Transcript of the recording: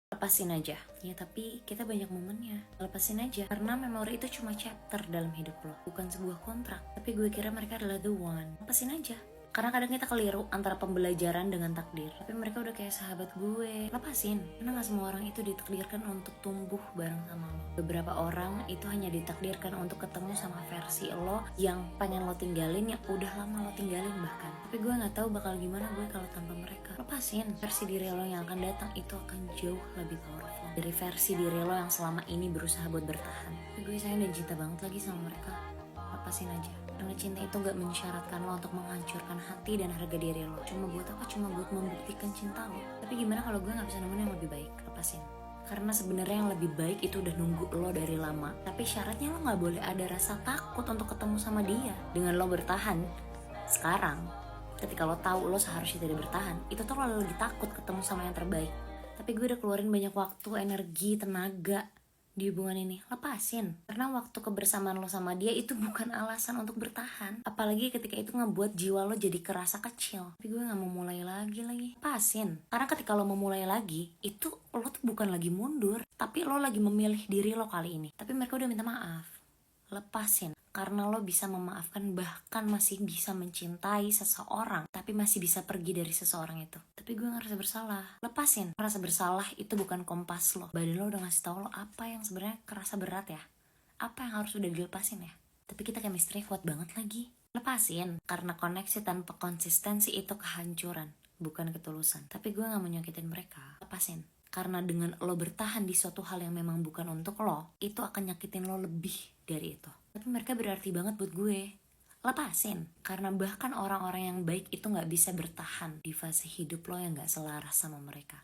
lepasin aja. Ya tapi kita banyak momennya. Lepasin aja, karena memori itu cuma chapter dalam hidup lo, bukan sebuah kontrak. Tapi gue kira mereka adalah the one. Lepasin aja. Karena kadang kita keliru antara pembelajaran dengan takdir. Tapi mereka udah kayak sahabat gue. Lepasin. Karena gak semua orang itu ditakdirkan untuk tumbuh bareng sama lo. Beberapa orang itu hanya ditakdirkan untuk ketemu sama versi lo yang pengen lo tinggalin, yang udah lama lo tinggalin bahkan. Tapi gue gak tahu bakal gimana gue kalau tanpa mereka. Lepasin. Versi diri lo yang akan datang itu akan jauh lebih powerful dari versi diri lo yang selama ini berusaha buat bertahan. Tapi gue sayang dan cinta banget lagi sama mereka. Lepasin aja. Karena cinta itu gak mensyaratkan lo untuk menghancurkan hati dan harga diri lo. Cuma buat apa? Cuma buat membuktikan cinta lo. Tapi gimana kalau gue gak bisa nemuin yang lebih baik? Lepasin. Karena sebenarnya yang lebih baik itu udah nunggu lo dari lama. Tapi syaratnya lo gak boleh ada rasa takut untuk ketemu sama dia. Dengan lo bertahan sekarang, ketika lo tahu lo seharusnya tidak bertahan, itu tuh lo lagi takut ketemu sama yang terbaik. Tapi gue udah keluarin banyak waktu, energi, tenaga di hubungan ini. Lepasin. Karena waktu kebersamaan lo sama dia itu bukan alasan untuk bertahan. Apalagi ketika itu ngebuat jiwa lo jadi kerasa kecil. Tapi gue gak mau mulai lagi. Lepasin. Karena ketika lo mau mulai lagi, itu lo tuh bukan lagi mundur, tapi lo lagi memilih diri lo kali ini. Tapi mereka udah minta maaf. Lepasin. Karena lo bisa memaafkan, bahkan masih bisa mencintai seseorang, tapi masih bisa pergi dari seseorang itu. Tapi gue ngerasa bersalah. Lepasin. Ngerasa bersalah itu bukan kompas lo. Badan lo udah ngasih tau lo apa yang sebenarnya kerasa berat ya. Apa yang harus udah dilepasin ya. Tapi kita chemistry kuat banget lagi. Lepasin. Karena koneksi tanpa konsistensi itu kehancuran, bukan ketulusan. Tapi gue gak mau nyakitin mereka. Lepasin. Karena dengan lo bertahan di suatu hal yang memang bukan untuk lo, itu akan nyakitin lo lebih dari itu. Tapi mereka berarti banget buat gue. Lepasin. Karena bahkan orang-orang yang baik itu gak bisa bertahan di fase hidup lo yang gak selaras sama mereka.